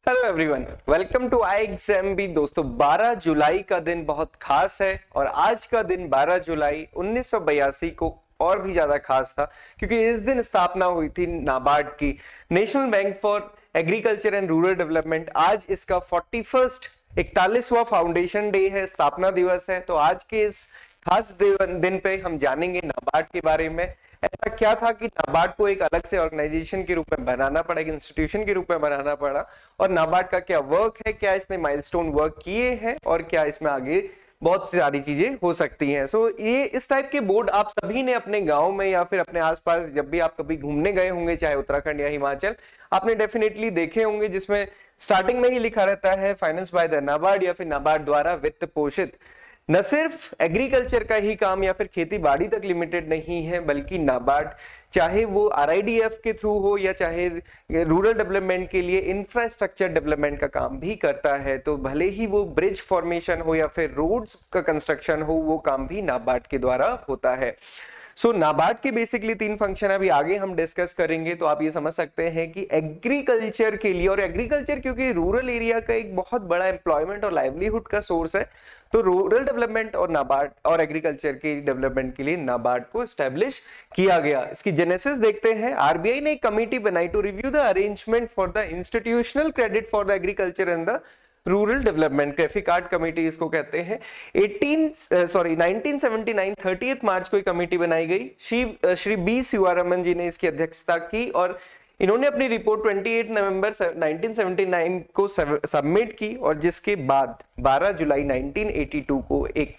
Hello everyone, welcome to I exam भी। दोस्तों 12 जुलाई का दिन बहुत खास है और आज का दिन 12 जुलाई 1982 को और भी ज्यादा खास था क्योंकि इस दिन स्थापना हुई थी नाबार्ड की, national bank for agriculture and rural development. आज इसका 41वां फाउंडेशन डे है, स्थापना दिवस है। तो आज के इस खास दिन पे हम जानेंगे नाबार्ड के बारे में। ऐसा क्या था कि नाबार्ड को एक अलग से ऑर्गेनाइजेशन के रूप में बनाना पड़ा, एक इंस्टीट्यूशन के रूप में बनाना पड़ा, और नाबार्ड का क्या वर्क है, क्या इसने माइलस्टोन वर्क किए हैं और क्या इसमें आगे बहुत सारी चीजें हो सकती हैं। सो ये इस टाइप के बोर्ड आप सभी ने अपने गांव में या फिर अपने आसपास जब भी आप कभी घूमने गए होंगे, चाहे उत्तराखंड या हिमाचल, आपने डेफिनेटली देखे होंगे, जिसमें स्टार्टिंग में ही लिखा रहता है फाइनेंस बाय द नाबार्ड या फिर नाबार्ड द्वारा वित्त पोषित। न सिर्फ एग्रीकल्चर का ही काम या फिर खेती बाड़ी तक लिमिटेड नहीं है, बल्कि नाबार्ड चाहे वो आरआईडीएफ के थ्रू हो या चाहे रूरल डेवलपमेंट के लिए इंफ्रास्ट्रक्चर डेवलपमेंट का काम भी करता है। तो भले ही वो ब्रिज फॉर्मेशन हो या फिर रोड्स का कंस्ट्रक्शन हो, वो काम भी नाबार्ड के द्वारा होता है। सो नाबार्ड के बेसिकली 3 फंक्शन अभी आगे हम डिस्कस करेंगे। तो आप ये समझ सकते हैं कि एग्रीकल्चर के लिए, और एग्रीकल्चर क्योंकि रूरल एरिया का एक बहुत बड़ा एम्प्लॉयमेंट और लाइवलीहुड का सोर्स है, तो रूरल डेवलपमेंट और नाबार्ड और एग्रीकल्चर के डेवलपमेंट के लिए नाबार्ड को एस्टेब्लिश किया गया। इसकी जेनेसिस देखते हैं। आरबीआई ने एक कमेटी बनाई to review the arrangement for the institutional credit for the agriculture and the rural development, कैफिकार्ड कमेटी इसको कहते हैं। 1979 30 मार्च को एक कमेटी बनाई गई। श्री बी शिवारमन जी ने इसकी अध्यक्षता की और इन्होंने अपनी रिपोर्ट 28 नवंबर 1979 को सबमिट की, और जिसके बाद 12 जुलाई 1982 को एक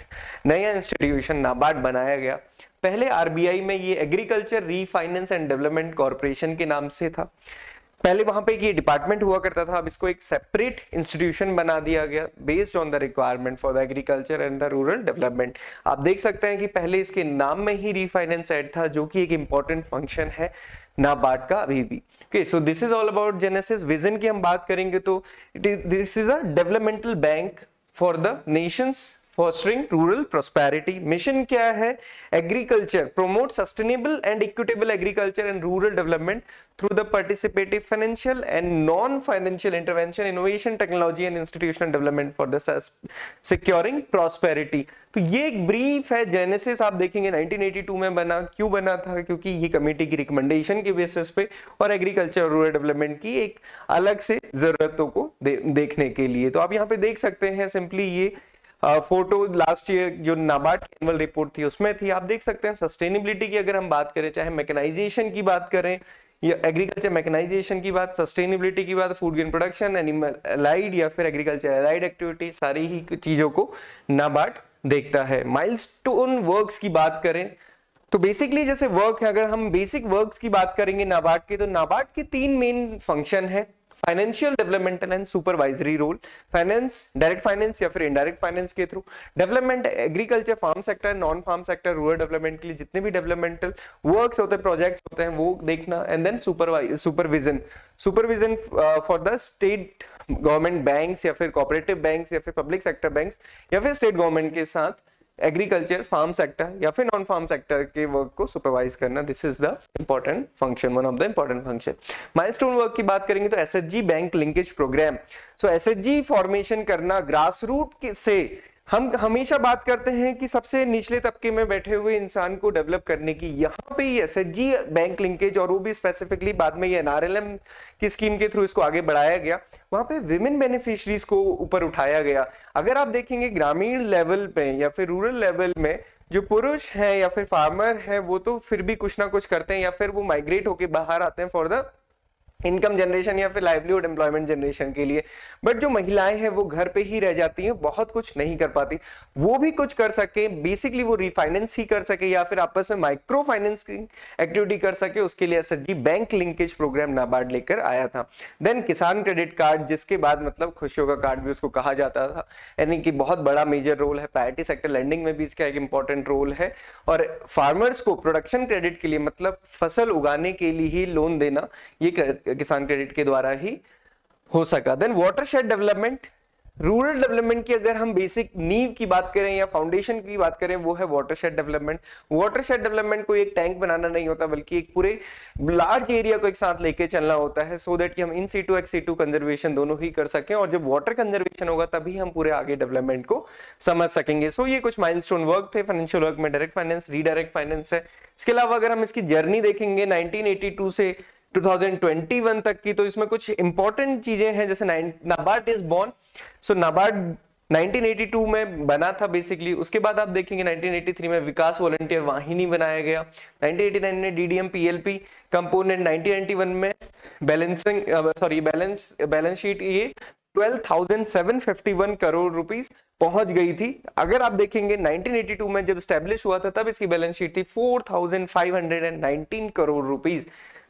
नया इंस्टीट्यूशन नाबार्ड बनाया गया। पहले आरबीआई में ये agriculture refinance and development corporation के नाम से था। पहले वहां पे ये डिपार्टमेंट हुआ करता था, अब इसको एक सेपरेट इंस्टीट्यूशन बना दिया गया based on the requirement for the agriculture and the rural development. आप देख सकते हैं कि पहले इसके नाम में ही रीफाइनेंस ऐड था, जो कि एक इंपॉर्टेंट फंक्शन है नाबार्ड का अभी भी। Okay, so this is all about genesis. Vision की हम बात करेंगे तो this is a developmental bank for the Nations fostering rural prosperity. Mission क्या है? Agriculture promote sustainable and equitable agriculture and rural development through the participative financial and non financial intervention, innovation, technology and institutional development for the securing prosperity. तो ये एक brief है। Genesis आप देखेंगे 1982 में बना। क्यों बना था? क्योंकि ये कमेटी की रिकमेंडेशन के बेसिस पे और एग्रीकल्चर और रूरल डेवलपमेंट की एक अलग से जरूरतों को देखने के लिए। तो आप यहाँ पे देख सकते हैं सिंपली ये फोटो लास्ट ईयर जो नाबार्ड एनुअल रिपोर्ट थी उसमें थी। आप देख सकते हैं सस्टेनेबिलिटी की अगर हम बात करें, चाहे मैकेनाइजेशन की बात करें या एग्रीकल्चर मैकेनाइजेशन की बात, सस्टेनेबिलिटी की बात, food grain production, animal allied या फिर एग्रीकल्चर अलाइड एक्टिविटी, सारी ही चीजों को नाबार्ड देखता है। माइलस्टोन वर्क्स की बात करें तो बेसिकली जैसे वर्क है, अगर हम बेसिक वर्क्स की बात करेंगे नाबार्ड के, तो नाबार्ड के 3 मेन फंक्शन है। Financial, developmental and supervisory role. Finance, direct finance या फिर इनडायरेक्ट फाइनेंस के through. Development, agriculture, farm sector, non farm sector, rural development के लिए जितने भी डेवलपमेंटल वर्क्स होते हैं, प्रोजेक्ट्स होते हैं, वो देखना। And then supervision for the state government banks या फिर कोऑपरेटिव बैंक्स या फिर पब्लिक सेक्टर बैंक्स या फिर स्टेट गवर्नमेंट के साथ एग्रीकल्चर, फार्म सेक्टर या फिर नॉन फार्म सेक्टर के वर्क को सुपरवाइज करना। This is the important function, one of the important function. Milestone work की बात करेंगे तो एसएचजी बैंक लिंकेज प्रोग्राम। सो एसएचजी फॉर्मेशन करना, ग्रास रूट से हम हमेशा बात करते हैं कि सबसे निचले तबके में बैठे हुए इंसान को डेवलप करने की। यहाँ पे ये एसएचजी बैंक लिंकेज, और वो भी स्पेसिफिकली बाद में ये एनआरएलएम की स्कीम के थ्रू इसको आगे बढ़ाया गया। वहां पे विमेन बेनिफिशियरीज को ऊपर उठाया गया। अगर आप देखेंगे ग्रामीण लेवल पे या फिर रूरल लेवल में जो पुरुष हैं या फिर फार्मर हैं, वो तो फिर भी कुछ ना कुछ करते हैं या फिर वो माइग्रेट होके बाहर आते हैं फॉर द इनकम जनरेशन या फिर लाइवलीहुड एम्प्लॉयमेंट जनरेशन के लिए। बट जो महिलाएं हैं वो घर पे ही रह जाती हैं, बहुत कुछ नहीं कर पाती। वो भी कुछ कर सके, बेसिकली वो रिफाइनेंस ही कर सके या फिर आपस में माइक्रो फाइनेंस की एक्टिविटी कर सके, उसके लिए SHG bank linkage programme NABARD लेकर आया था। देन किसान क्रेडिट कार्ड, जिसके बाद मतलब खुशियों का कार्ड भी उसको कहा जाता था, यानी कि बहुत बड़ा मेजर रोल है। प्रायोरिटी सेक्टर लैंडिंग में भी इसका एक इंपॉर्टेंट रोल है। और फार्मर्स को प्रोडक्शन क्रेडिट के लिए, मतलब फसल उगाने के लिए ही लोन देना, ये किसान क्रेडिट के द्वारा ही हो सका। Then watershed development, rural development की अगर हम बेसिक नींव की बात करें या फाउंडेशन की बात करें, वो है वाटरशेड डेवलपमेंट। वाटरशेड डेवलपमेंट को एक टैंक बनाना नहीं होता, बल्कि एक पूरे लार्ज एरिया को एक साथ लेके चलना होता है, सो दैट कि हम in situ ex situ conservation दोनों ही कर सकें, और जब वाटर कंजर्वेशन होगा तभी हम पूरे आगे डेवलपमेंट को समझ सकेंगे। सो ये कुछ माइलस्टोन वर्क थे। फाइनेंशियल वर्क में डायरेक्ट फाइनेंस, रीडायरेक्ट फाइनेंस है। इसके अलावा अगर हम इसकी जर्नी देखेंगे 1982 से 2021 तक की, तो इसमें कुछ इंपॉर्टेंट चीजें हैं, जैसे नाबार्ड इज बॉर्न। सो नाबार्ड 1982 में बना था बेसिकली। उसके बाद आप देखेंगे 1983 में विकास वॉलंटियर वाहिनी बनाया गया। 1989 में डीडीएम पीएलपी कंपोनेंट, 1991 में बैलेंस शीट ये 12,751 करोड़ रुपीस पहुंच गई थी। अगर आप देखेंगे 1982 में जब स्टैब्लिश हुआ था, तब इसकी बैलेंस शीट थी 4,519 करोड़ रुपीस।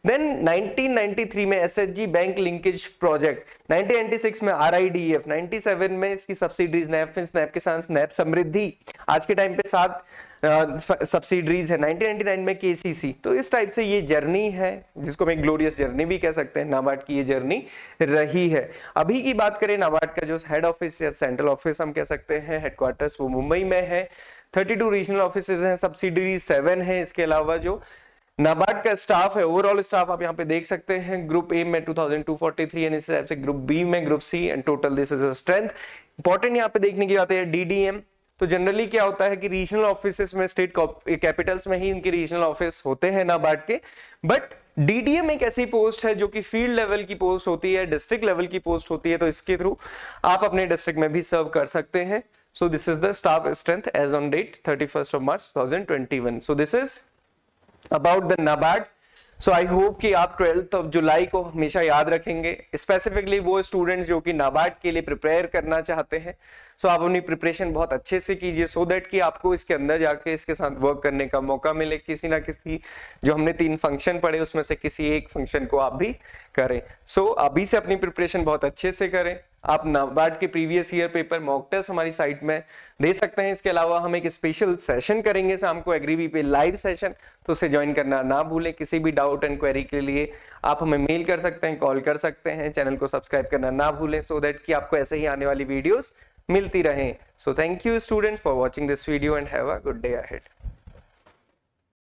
देन 1993 में एसएचजी बैंक लिंकेज प्रोजेक्ट, 1996 में आरआईडीएफ, 97 में इसकी सब्सिडीज नैप, स्नैप किसान, स्नैप समृद्धि, आज के टाइम पे 7 सब्सिडीज है, 1999 में केसीसी। तो इस टाइप से ये जर्नी है, जिसको हम एक ग्लोरियस जर्नी भी कह सकते हैं, नाबार्ड की ये जर्नी रही है। अभी की बात करें, नाबार्ड का जो हेड ऑफिस या सेंट्रल ऑफिस हम कह सकते हैं, हेडक्वार्टर्स, वो मुंबई में है। 32 रीजनल ऑफिस हैं, सब्सिडीज 7 है। इसके अलावा जो नाबार्ड का स्टाफ है, ओवरऑल स्टाफ आप यहाँ पे देख सकते हैं, ग्रुप ए में 2243 एंड इस टाइप से ग्रुप बी में group C, and total this is a strength. Important यहाँ पे देखने की बात है डीडीएम। तो जनरली क्या होता है कि रीजनल ऑफिसेस में, स्टेट कैपिटल्स में ही इनके रीजनल ऑफिस होते हैं नाबार्ड के, बट डीडीएम एक ऐसी पोस्ट है जो कि फील्ड लेवल की पोस्ट होती है, डिस्ट्रिक्ट लेवल की पोस्ट होती है, तो इसके थ्रू आप अपने डिस्ट्रिक्ट में भी सर्व कर सकते हैं। So this is the staff strength as on date 31 March 2021। So this is about the NABARD. So I hope कि आप 12 जुलाई को हमेशा याद रखेंगे, स्पेसिफिकली वो स्टूडेंट्स जो कि नाबार्ड के लिए प्रिपेयर करना चाहते हैं। सो आप अपनी प्रिपरेशन बहुत अच्छे से कीजिए, सो दैट कि आपको इसके अंदर जाके इसके साथ वर्क करने का मौका मिले। किसी ना किसी, जो हमने 3 फंक्शन पढ़े उसमें से किसी एक फंक्शन को आप भी करें। सो अभी से अपनी प्रिपरेशन बहुत अच्छे से करें। आप नाबार्ड के previous year paper mock test हमारी साइट में दे सकते हैं। इसके अलावा हम एक स्पेशल सेशन करेंगे शाम को एग्रीबी पे, लाइव सेशन, तो उसे ज्वाइन करना ना भूलें। किसी भी डाउट एंड क्वेरी के लिए आप हमें मेल कर सकते हैं, कॉल कर सकते हैं। चैनल को सब्सक्राइब करना ना भूलें, सो दैट कि आपको ऐसे ही आने वाली वीडियोस मिलती रहें। So thank you students for watching this video and have a good day ahead.